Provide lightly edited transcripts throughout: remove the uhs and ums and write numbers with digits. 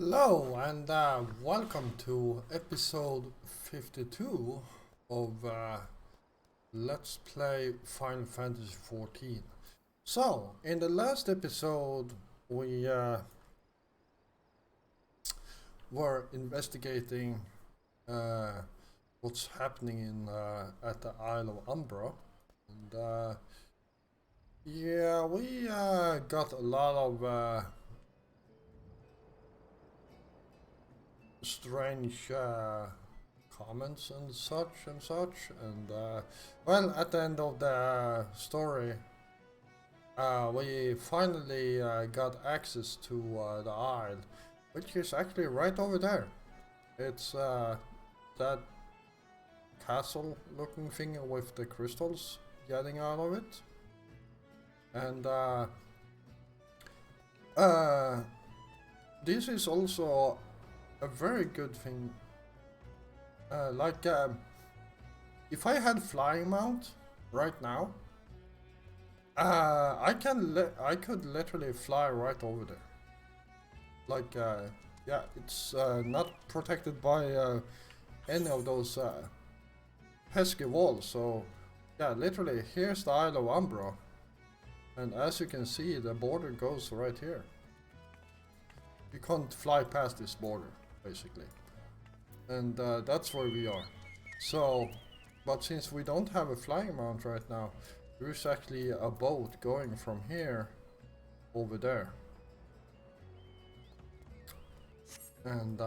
Hello and welcome to episode 52 of Let's Play Final Fantasy XIV. So, in the last episode, we were investigating what's happening in at the Isle of Umbra, and yeah, we got a lot of strange comments and such, and well, at the end of the story, we finally got access to the isle, which is actually right over there. It's that castle looking thing with the crystals getting out of it, and uh, this is also a very good thing. If I had flying mount right now, I could literally fly right over there. Yeah, it's not protected by any of those pesky walls. So yeah, literally here's the Isle of Umbra, and as you can see, the border goes right here. You can't fly past this border, basically. And that's where we are. So, but since we don't have a flying mount right now, there is actually a boat going from here over there. And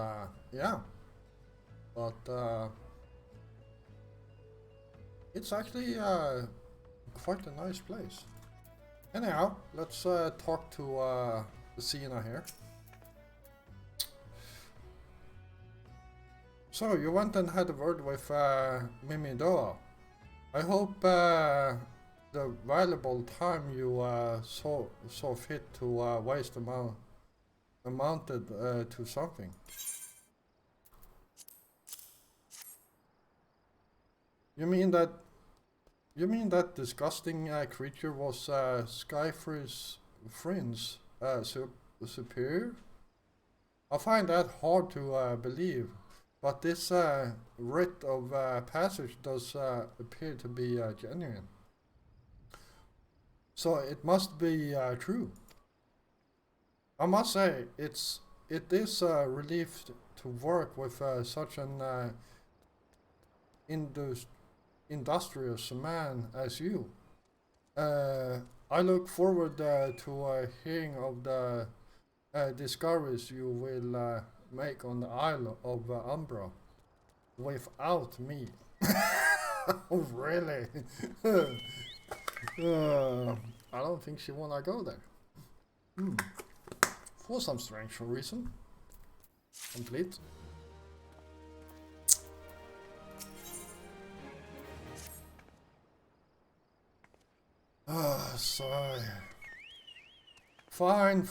yeah, but it's actually quite a nice place. Anyhow, let's talk to Sina here. So, you went and had a word with Mimidoa. I hope the valuable time you saw fit to waste amounted to something. You mean that disgusting creature was Skyfree's friend's superior? I find that hard to believe. But this rite of passage does appear to be genuine. So it must be true. I must say, it is a relief to work with such an industrious man as you. I look forward to hearing of the discoveries you will make on the Isle of Umbra without me. Oh, really? I don't think she wanna go there. For some strange reason. Complete. Sigh. Fine.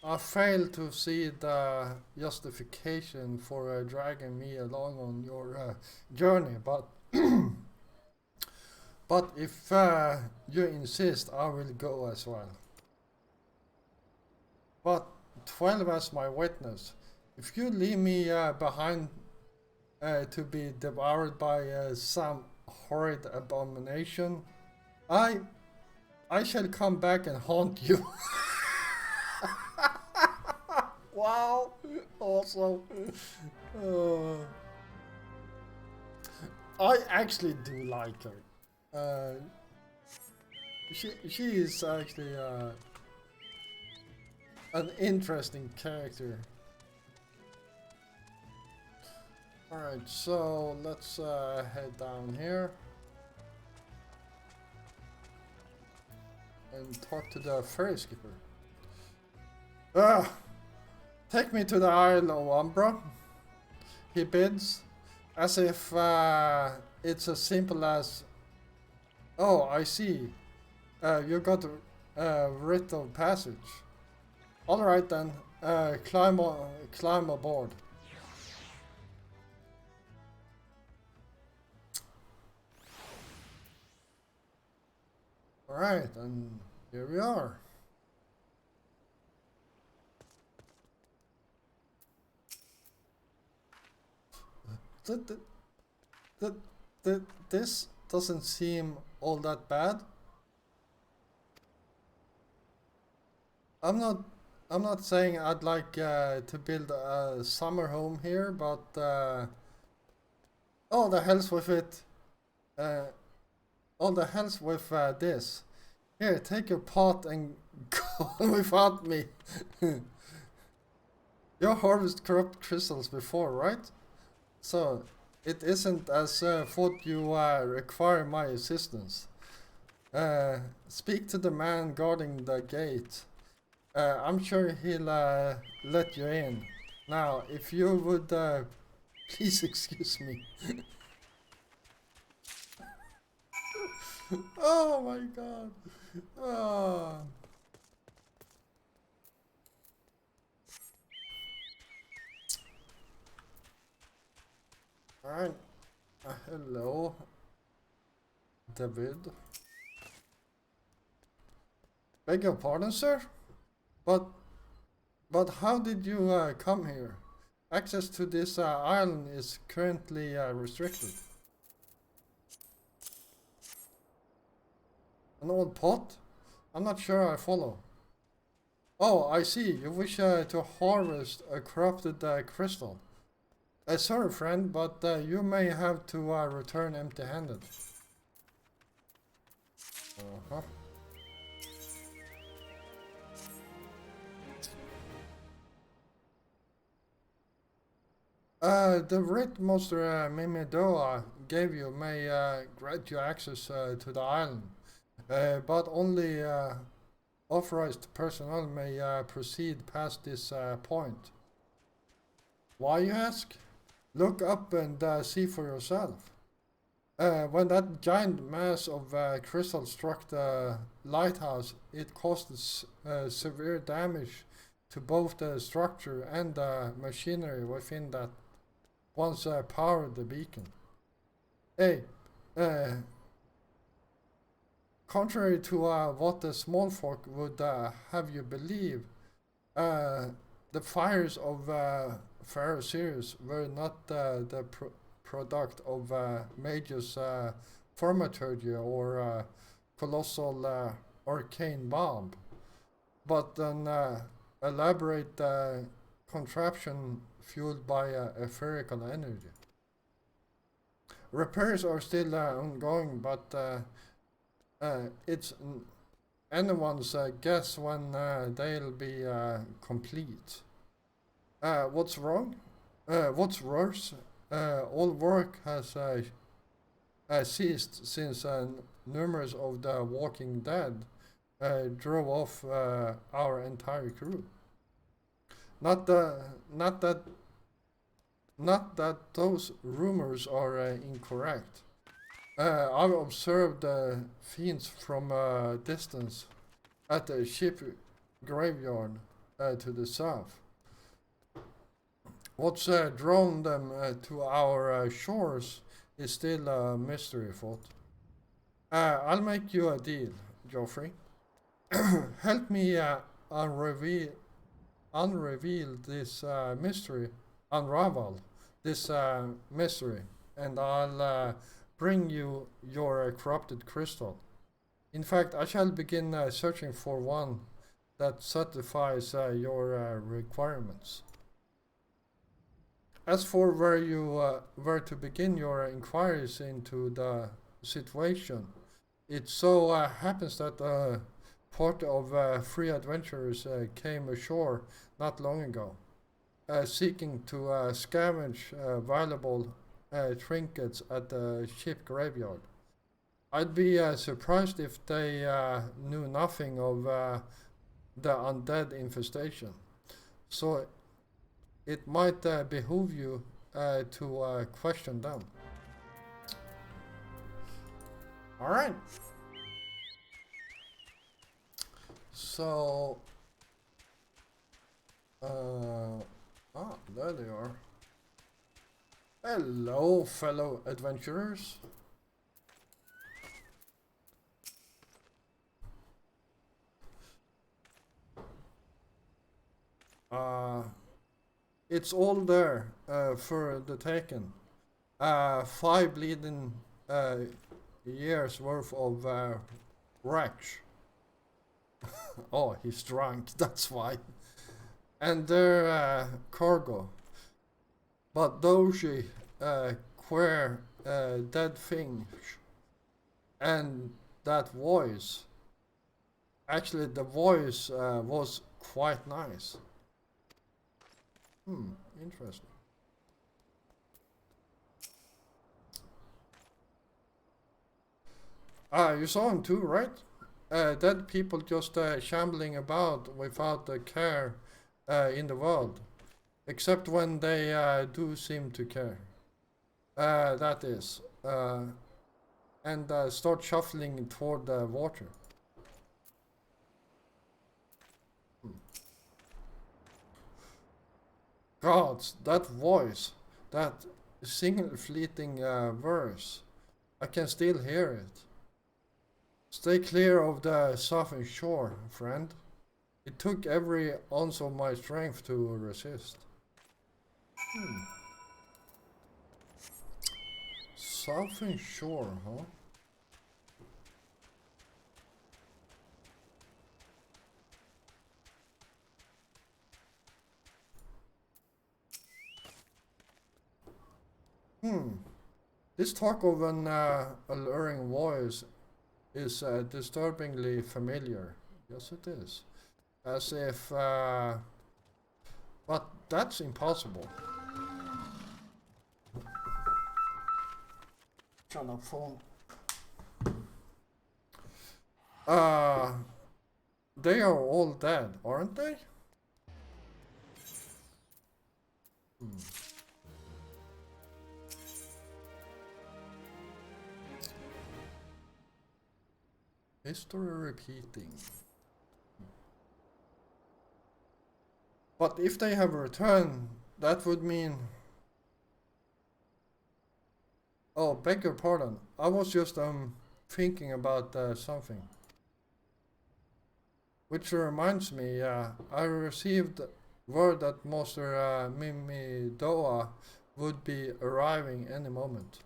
I fail to see the justification for dragging me along on your journey, but but if you insist, I will go as well. But 12 as my witness. If you leave me behind to be devoured by some horrid abomination, I shall come back and haunt you. Wow, awesome. I actually do like her. She is actually an interesting character. Alright, so let's head down here and talk to the ferry skipper. Take me to the Isle of Umbra, he bids, as if it's as simple as, oh, I see, you got a writ of passage. Alright then, climb aboard. Alright, and here we are. th this doesn't seem all that bad. I'm not saying I'd like to build a summer home here, but oh, the hell's with it. All the hell's with this. Here, take your pot and go without me. You harvested corrupt crystals before, right? So, it isn't as thought you require my assistance. Speak to the man guarding the gate. I'm sure he'll let you in. Now, if you would please excuse me. Oh my god. Oh. Alright. Hello, David. Beg your pardon, sir? But how did you come here? Access to this island is currently restricted. An old pot? I'm not sure I follow. Oh, I see. You wish to harvest a corrupted crystal. Sorry, friend, but you may have to return empty-handed. Uh-huh. The Red Monster Mimidoa gave you may grant you access to the island, but only authorized personnel may proceed past this point. Why, you ask? Look up and see for yourself. When that giant mass of crystal struck the lighthouse, it caused severe damage to both the structure and the machinery within that once powered the beacon. Hey, contrary to what the small folk would have you believe, the fires of Pharaoh Sirius were not the product of Magus thaumaturgy or colossal arcane bomb, but an elaborate contraption fueled by etherical energy. Repairs are still ongoing, but it's anyone's guess when they'll be complete. What's wrong? What's worse? All work has ceased since numerous of the Walking Dead drove off our entire crew. Not that those rumors are incorrect. I've observed the fiends from a distance at the ship graveyard to the south. What's drawn them to our shores is still a mystery, thought. I'll make you a deal, Geoffrey. Help me unravel this unravel this mystery, and I'll bring you your corrupted crystal. In fact, I shall begin searching for one that satisfies your requirements. As for where you were to begin your inquiries into the situation, it so happens that a part of three adventurers came ashore not long ago, seeking to scavenge valuable trinkets at the ship graveyard. I'd be surprised if they knew nothing of the undead infestation, so it might behoove you to question them. Alright. So, there they are. Hello, fellow adventurers. It's all there for the taking. 5 bleeding years worth of wreck. Oh, he's drunk, that's why. And their cargo. But doji, queer, dead things, and that voice. Actually, the voice was quite nice. Interesting. You saw him too, right? Dead people just shambling about without the care in the world. Except when they do seem to care. That is. And start shuffling toward the water. Gods, that voice, that single fleeting verse, I can still hear it. Stay clear of the southern shore, friend. It took every ounce of my strength to resist. Southern shore, huh? This talk of an alluring voice is disturbingly familiar. Yes, it is. As if, but that's impossible. Turn up phone. They are all dead, aren't they? History repeating. But if they have returned, that would mean... Oh, beg your pardon. I was just thinking about something. Which reminds me, I received word that Master Mimidoa would be arriving any moment.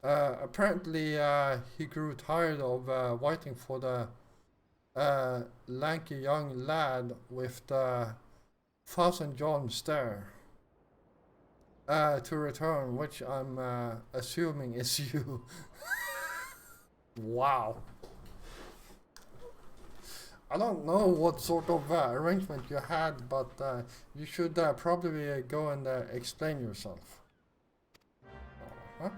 Apparently, he grew tired of waiting for the lanky young lad with the thousand-jaw stare to return, which I'm assuming is you. Wow. I don't know what sort of arrangement you had, but you should probably go and explain yourself. Huh?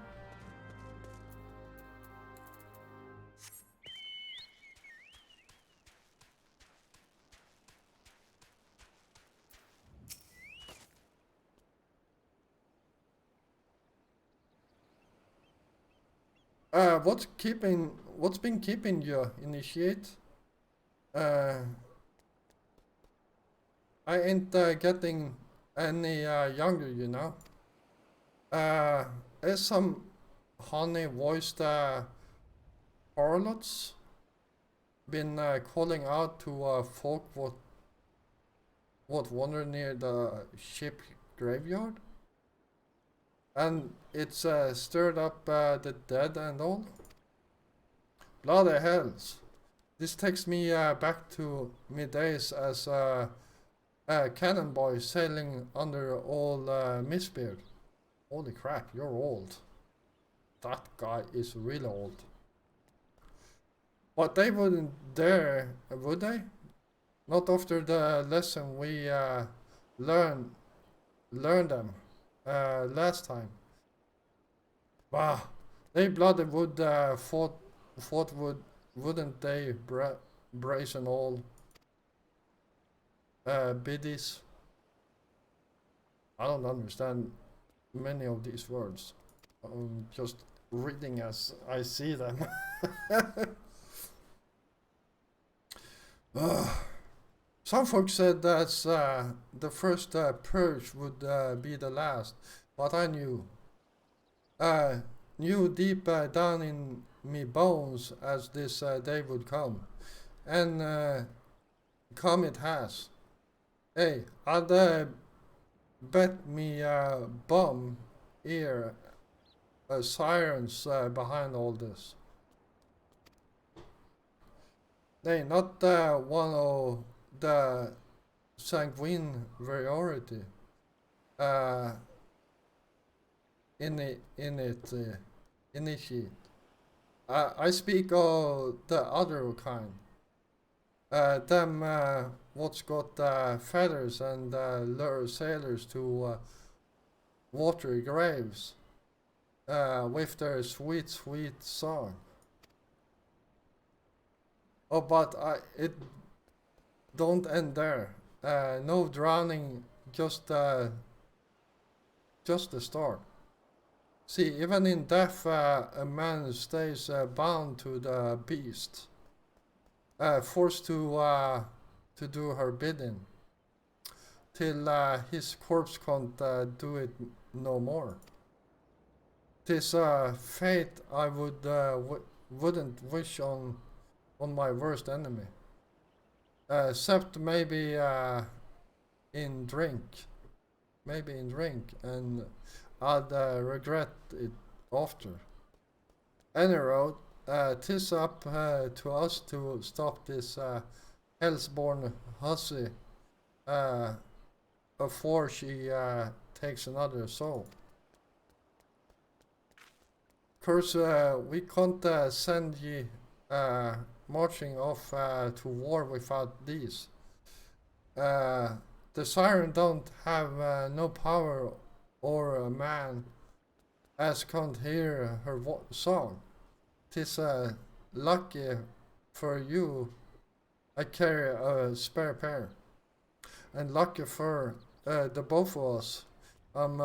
What's been keeping you initiate? I ain't getting any younger, you know. Is some honey voiced harlots been calling out to folk what wander near the ship graveyard? And it's stirred up the dead and all? Bloody hells. This takes me back to mid-days as a cannon boy sailing under old Mistbeard. Holy crap, you're old. That guy is really old. But they wouldn't dare, would they? Not after the lesson we learned them last time. Bah, they bloody would fought wouldn't they, brazen old biddies? I don't understand many of these words. I'm just reading as I see them. Some folks said that the first purge would be the last, but I knew deep down in me bones as this day would come, and come it has. Hey, I'd bet me bum ear sirens behind all this. Nay, not one of the sanguine variety initiate. I speak of the other kind. Them what's got feathers and lure sailors to watery graves with their sweet, sweet song. Oh, but it don't end there. No drowning, just the start. See, even in death, a man stays bound to the beast, forced to do her bidding, till his corpse can't do it no more. 'Tis a fate I wouldn't wish on my worst enemy, except maybe in drink, and I'd regret it after. Anyhow, 'tis up to us to stop this hellsborn hussy before she takes another soul. Course, we can't send ye marching off to war without these. The siren don't have no power or a man as can't hear her song. 'Tis lucky for you I carry a spare pair, and lucky for the both of us I'm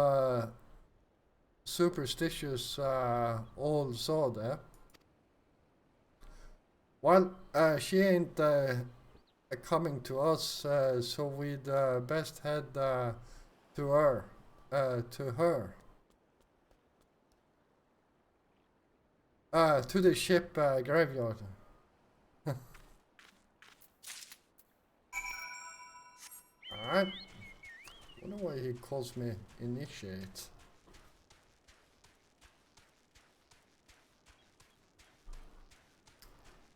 superstitious old sod, eh? Well, she ain't coming to us, so we'd best head to her. To the ship graveyard. Alright. Wonder why he calls me initiate.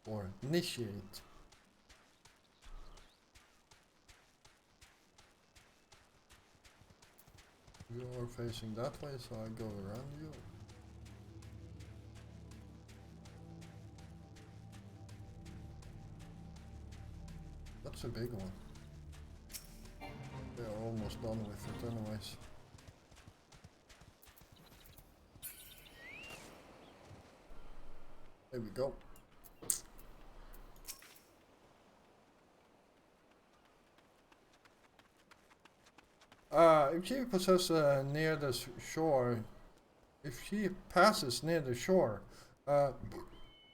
Or initiate. You are facing that way, so I go around you. That's a big one. They're almost done with it anyways. There we go. If she possesses near the shore, if she passes near the shore,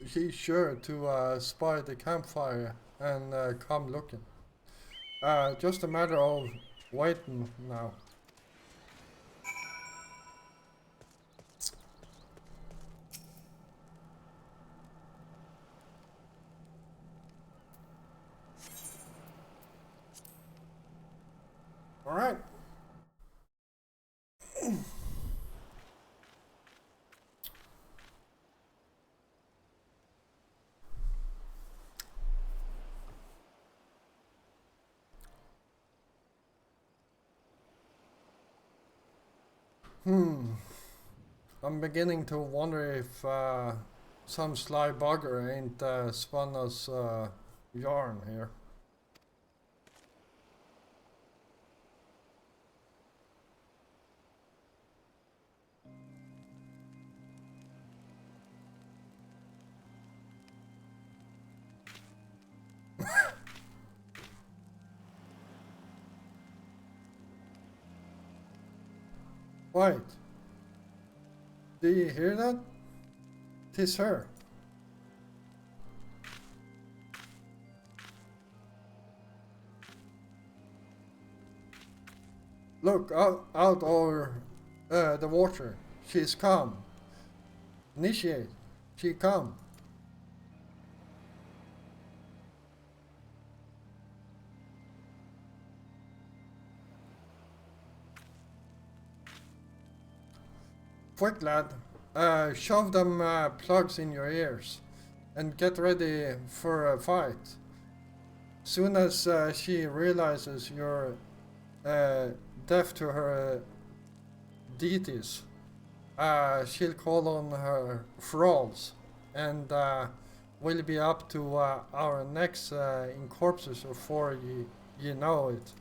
she's sure to spy the campfire and come looking. Just a matter of waiting now. All right. I'm beginning to wonder if some sly bugger ain't spun us yarn here. Wait. Do you hear that? 'Tis her. Look out over the water. She's come. Initiate. She come. Quick, lad. shove them plugs in your ears and get ready for a fight. Soon as she realizes you're deaf to her deities, she'll call on her thralls, and we'll be up to our necks in corpses before you know it.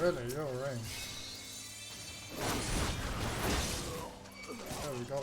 Really, you're right. There we go.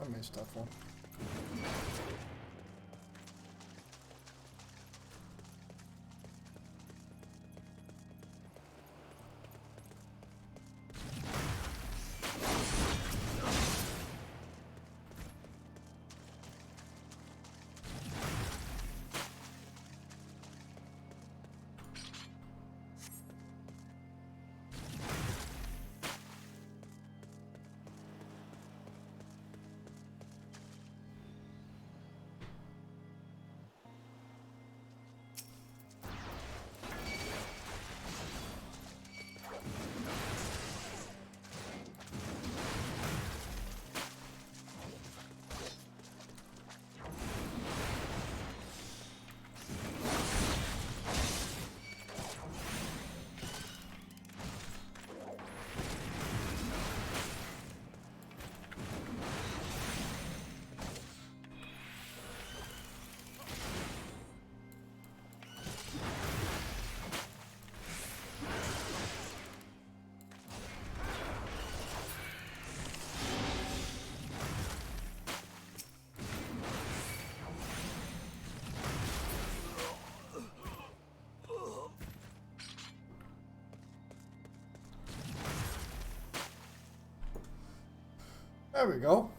I missed that one. There we go.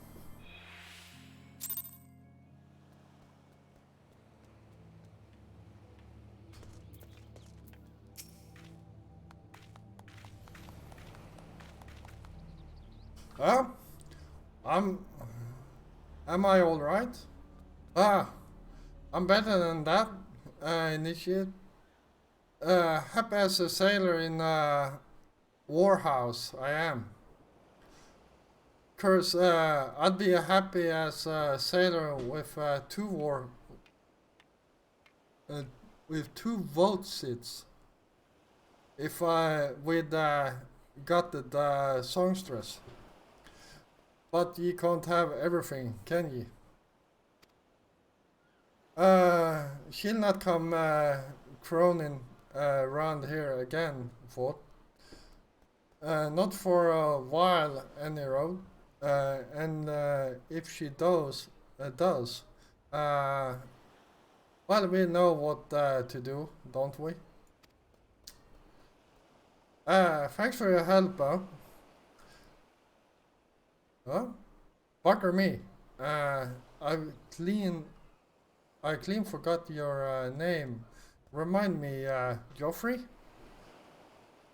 Uh, I'm... Am I alright? Ah, I'm better than that, initiate. Happy as a sailor in a warhouse, I am. Cause I'd be happy as a sailor with uh, with two vote seats. If I would got the songstress. But ye can't have everything, can ye? She'll not come croning around here again, thought. Not for a while, any road. And if she does, uh, well, we know what to do, don't we? Thanks for your help, Huh? Bugger me. I clean, I clean forgot your name. Remind me, Joffrey?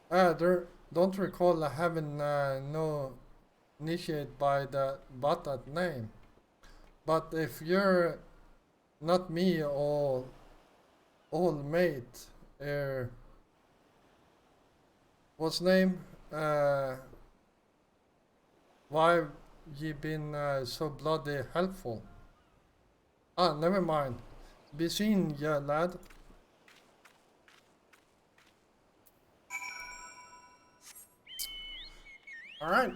Don't recall having no initiate by that name. But if you're not me old mate, what's name? Why ye been so bloody helpful? Ah, never mind. Be seen, ya lad. Alright.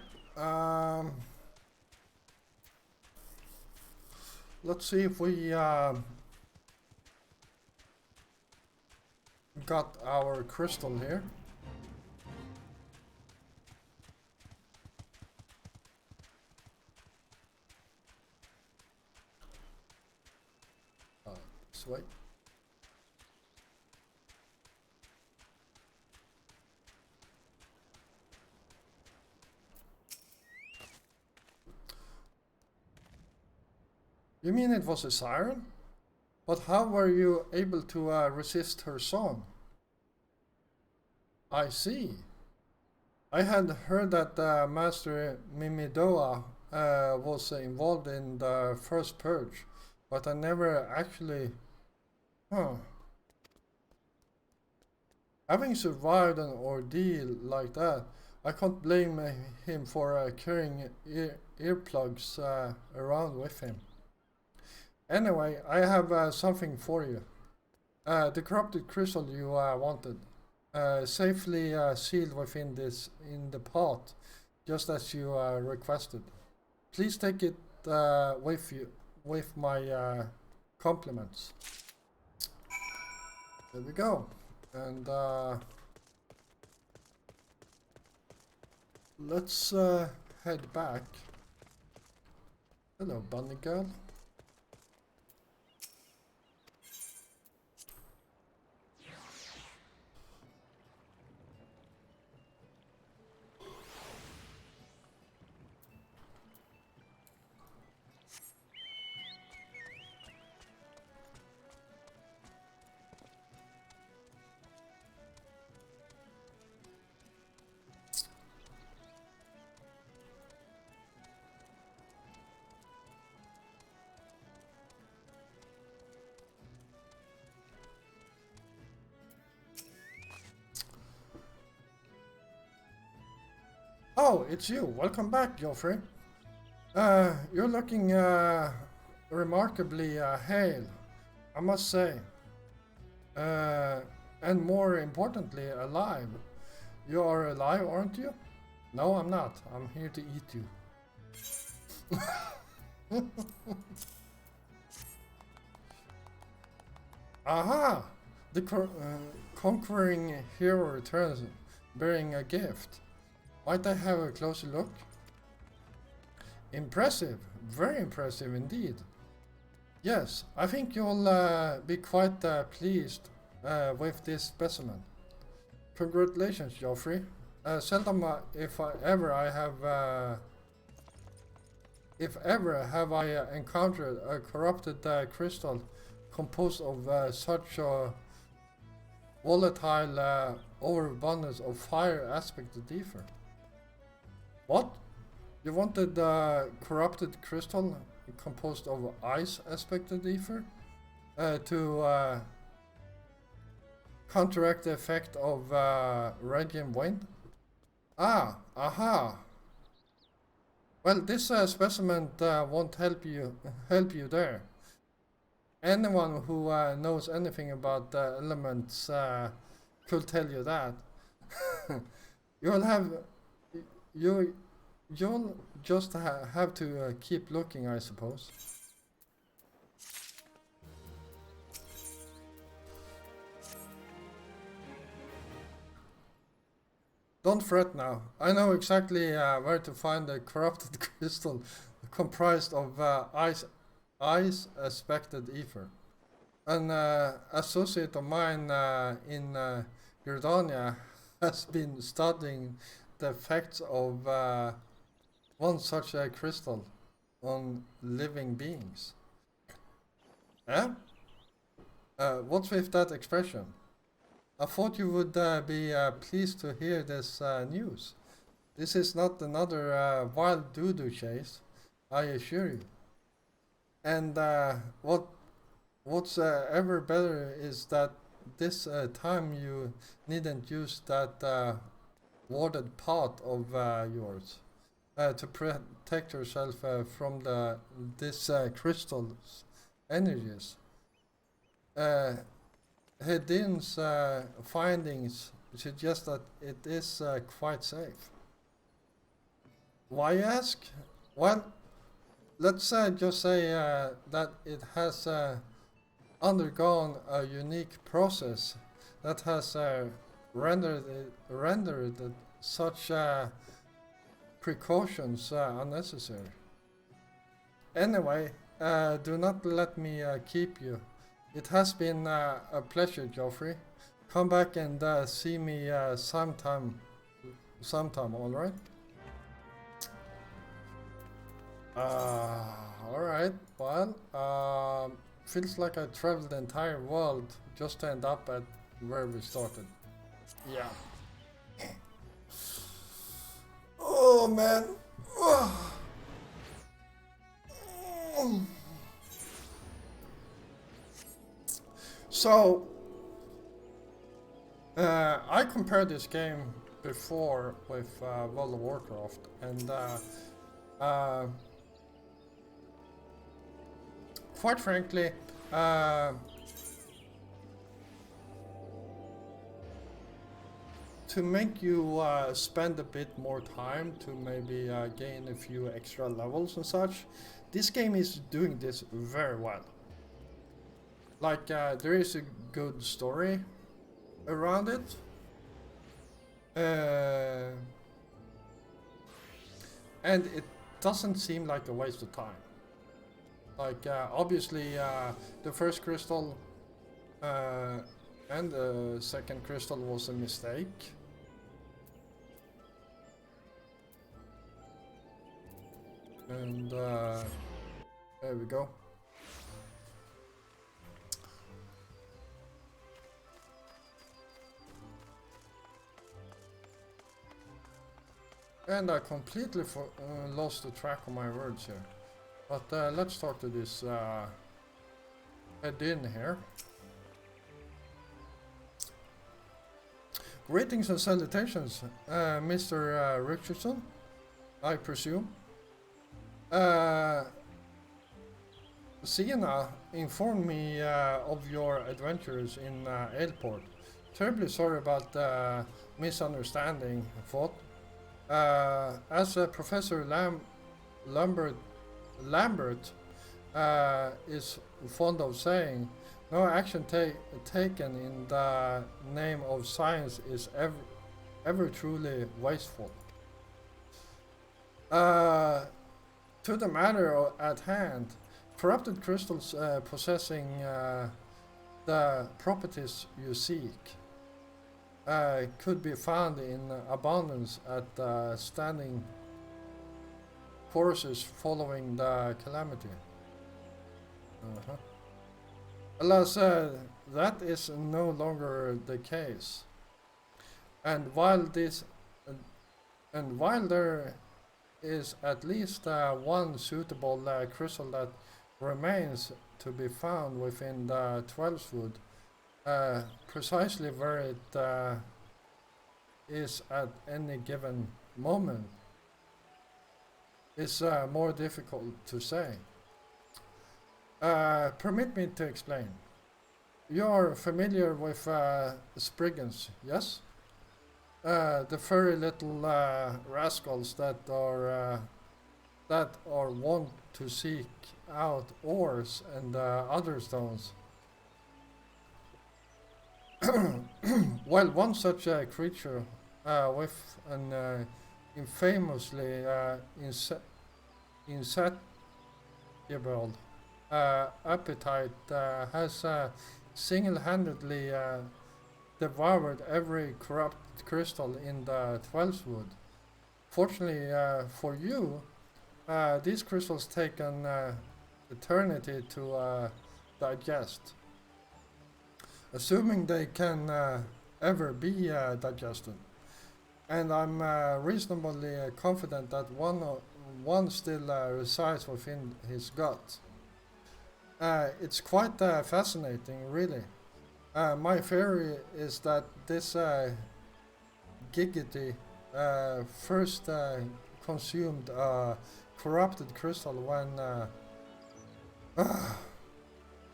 Let's see if we got our crystal here. Sweet. You mean it was a siren? But how were you able to resist her song? I see. I had heard that Master Mimidoa was involved in the first purge, but I never actually... Huh. Having survived an ordeal like that, I can't blame him for carrying earplugs around with him. Anyway, I have something for you. The corrupted crystal you wanted, safely sealed within in the pot, just as you requested. Please take it with you, with my compliments. There we go, and let's head back. Hello, bunny girl. Oh, it's you. Welcome back, Joffrey. You're looking remarkably hale, I must say. And more importantly, alive. You are alive, aren't you? No, I'm not. I'm here to eat you. Aha! The conquering hero returns, bearing a gift. Might I have a closer look? Impressive, very impressive indeed. Yes, I think you'll be quite pleased with this specimen. Congratulations, Joffrey. Seldom, if ever I encountered a corrupted crystal composed of such a volatile overabundance of fire aspect of ether. What? You wanted corrupted crystal composed of ice aspected ether to counteract the effect of radiant wind? Ah, aha. Well, this specimen won't help you there. Anyone who knows anything about elements could tell you that. You'll have you'll just have to keep looking, I suppose. Don't fret now. I know exactly where to find the corrupted crystal comprised of ice aspected ether. An associate of mine in Gridania has been studying the effects of one such a crystal on living beings. Eh? What's with that expression? I thought you would be pleased to hear this news. This is not another wild doo-doo chase, I assure you. And what's ever better is that this time you needn't use that warded pot of yours to protect yourself from this crystal's energies. Hedin's findings suggest that it is quite safe. Why, you ask? Well, let's just say that it has undergone a unique process that has rendered such precautions unnecessary. Anyway, do not let me keep you. It has been a pleasure, Geoffrey. Come back and see me sometime, alright? Alright, well, feels like I traveled the entire world just to end up at where we started. Yeah. Oh, man. So, I compared this game before with World of Warcraft, and quite frankly, to make you spend a bit more time to maybe gain a few extra levels and such, this game is doing this very well. Like, there is a good story around it. And it doesn't seem like a waste of time. Like, obviously, the first crystal and the second crystal was a mistake. And there we go. And I completely lost the track of my words here. But let's talk to this Hedin here. Greetings and salutations, Mr. Richardson, I presume. Sienna informed me of your adventures in Airport. Terribly sorry about the misunderstanding, thought. As Professor Lambert is fond of saying, no action taken in the name of science is ever truly wasteful. To the matter at hand, corrupted crystals possessing the properties you seek could be found in abundance at standing forces following the calamity. Alas, that is no longer the case. And while there is at least one suitable crystal that remains to be found within the 12th wood. Precisely where it is at any given moment is more difficult to say. Permit me to explain. You are familiar with Spriggans, yes? The furry little rascals that are wont to seek out ores and other stones. Well, one such creature with an infamously insatiable appetite has single-handedly devoured every corrupt crystal in the 12th wood. Fortunately for you, these crystals take an eternity to digest. Assuming they can ever be digested. And I'm reasonably confident that one still resides within his gut. It's quite fascinating, really. My theory is that this Giggity first consumed a corrupted crystal when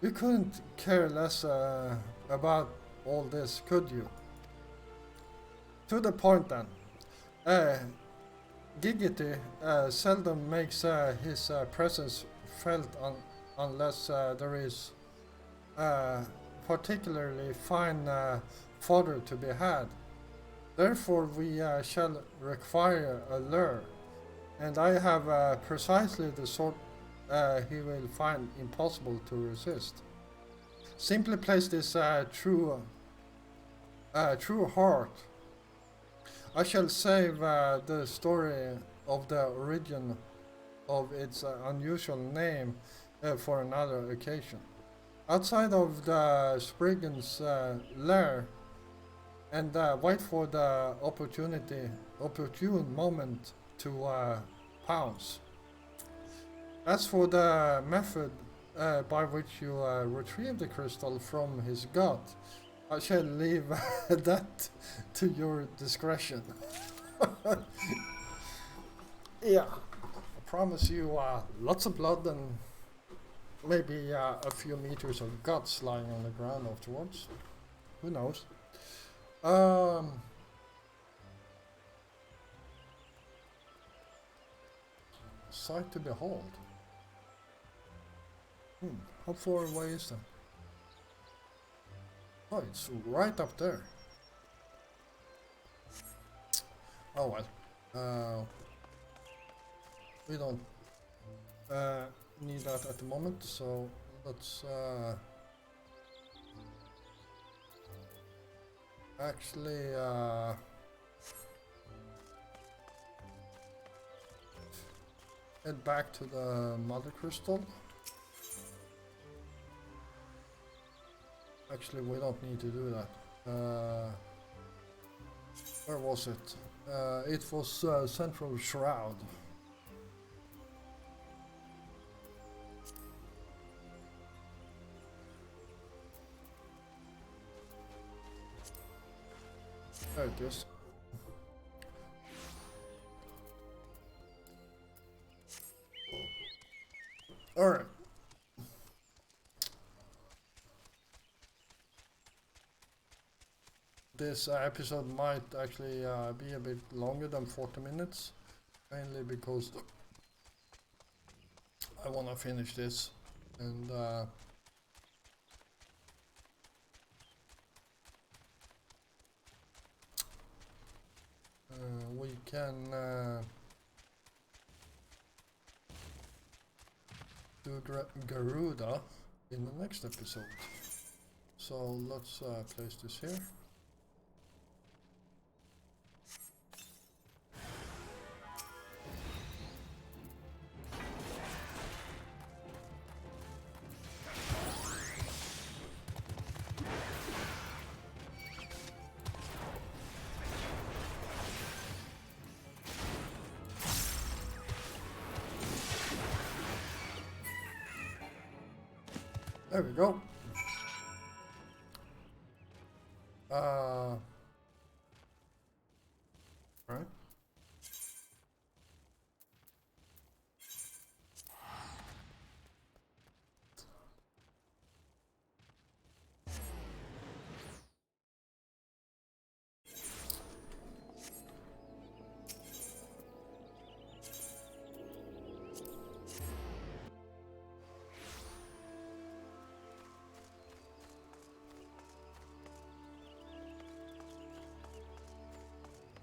you couldn't care less about all this, could you? To the point then. Giggity seldom makes his presence felt unless there is particularly fine fodder to be had. Therefore we shall require a lure, and I have precisely the sort he will find impossible to resist. Simply place this true heart. I shall save the story of the origin of its unusual name for another occasion. Outside of the Spriggan's lair, and wait for the opportune moment to pounce. As for the method by which you retrieve the crystal from his gut, I shall leave that to your discretion. Yeah, I promise you lots of blood and maybe a few meters of guts lying on the ground afterwards. Who knows? Sight to behold. How far away is that? Oh, it's right up there. Oh well. We don't need that at the moment, so let's actually head back to the mother crystal. Actually, we don't need to do that. Where was it? It was Central Shroud. There it is. Alright. This episode might actually be a bit longer than 40 minutes, mainly because I want to finish this, and we can do Garuda in the next episode. So let's place this here. There we go. Right.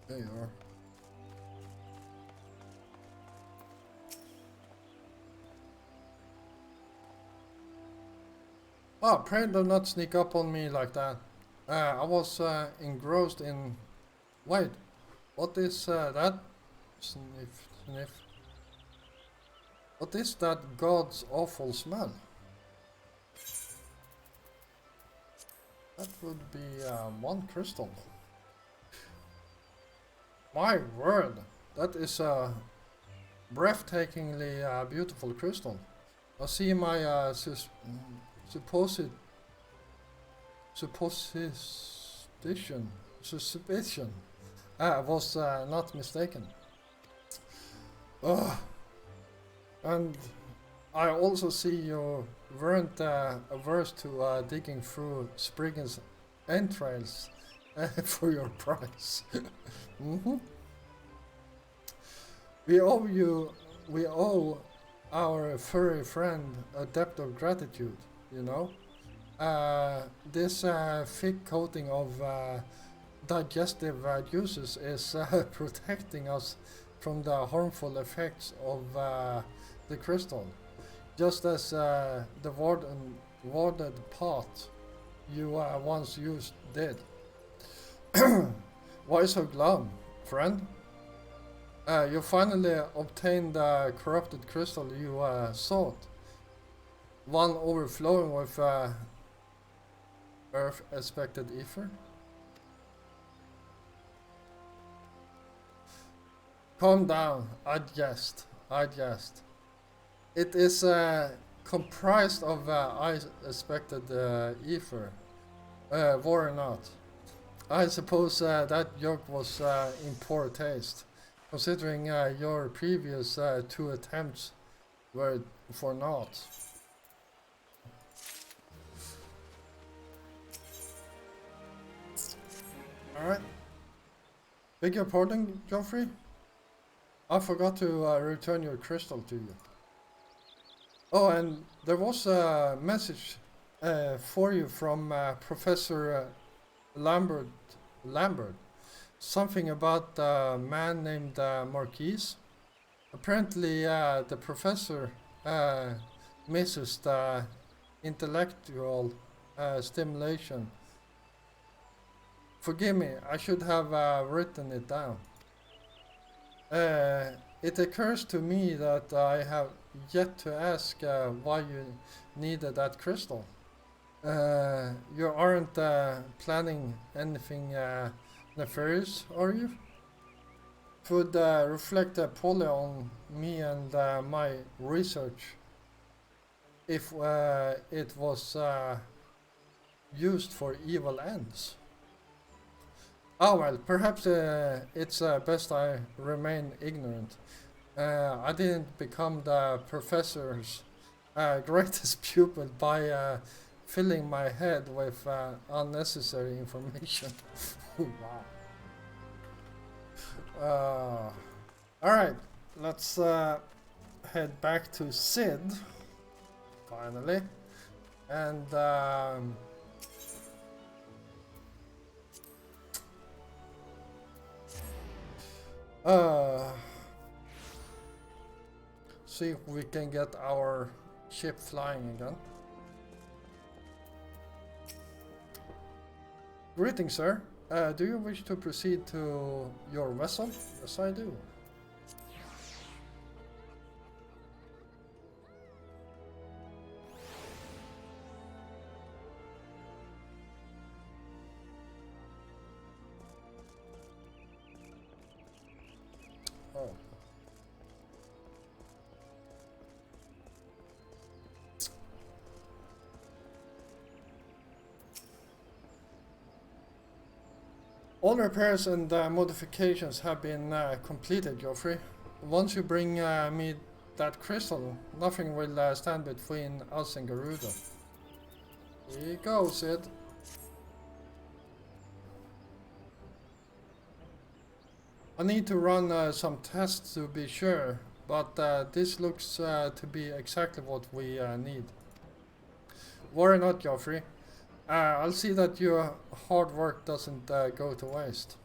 There you are. Oh, pray do not sneak up on me like that. I was engrossed in... Wait, what is that? Sniff, sniff. What is that god's awful smell? That would be one crystal. My word, that is a breathtakingly beautiful crystal. I see my suspicion was not mistaken. And I also see you weren't averse to digging through Spriggan's entrails for your prize. We owe our furry friend a debt of gratitude, you know. This thick coating of digestive juices is protecting us from the harmful effects of the crystal, just as the warded pot you once used did. Why so glum, friend? You finally obtained the corrupted crystal you sought, one overflowing with Earth-expected ether? Calm down, I jest. It is comprised of I-expected ether, war or not. I suppose that joke was in poor taste, considering your previous 2 attempts were for naught. Alright. Beg your pardon, Geoffrey? I forgot to return your crystal to you. Oh, and there was a message for you from Professor Lambert. Something about a man named Marquise. Apparently, the professor misses the intellectual stimulation. Forgive me, I should have written it down. It occurs to me that I have yet to ask why you needed that crystal. You aren't planning anything nefarious, are you? It would reflect poorly on me and my research if it was used for evil ends. Oh well, perhaps it's best I remain ignorant. I didn't become the professor's greatest pupil by filling my head with unnecessary information. Wow. Alright, let's head back to Sid, finally. And see if we can get our ship flying again. Greetings, sir. Do you wish to proceed to your vessel? Yes, I do. Oh. All repairs and modifications have been completed, Geoffrey. Once you bring me that crystal, nothing will stand between us and Garuda. Here you go, Sid. I need to run some tests to be sure, but this looks to be exactly what we need. Worry not, Geoffrey. I'll see that your hard work doesn't go to waste.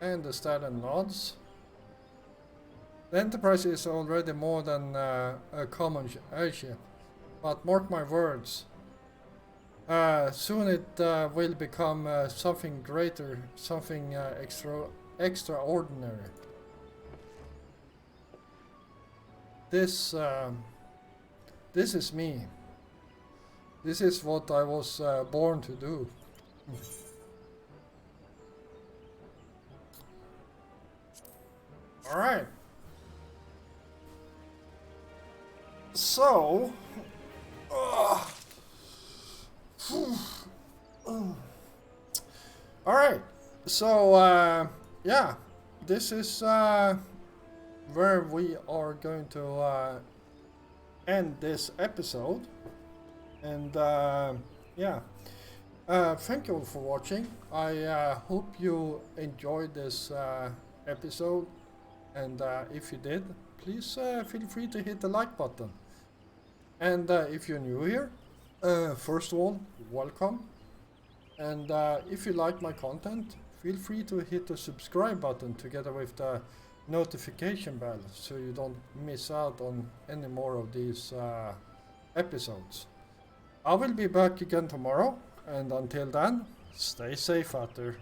And the Stalin nods. The Enterprise is already more than a common airship, but mark my words, soon it will become something greater, something extraordinary. This is me. This is what I was born to do. All right. So, all right. So, yeah, this is where we are going to end this episode. And yeah, thank you all for watching. I hope you enjoyed this episode. And if you did, please feel free to hit the like button. And if you're new here, first of all, welcome. And if you like my content, feel free to hit the subscribe button together with the notification bell so you don't miss out on any more of these episodes. I will be back again tomorrow, and until then, stay safe out there.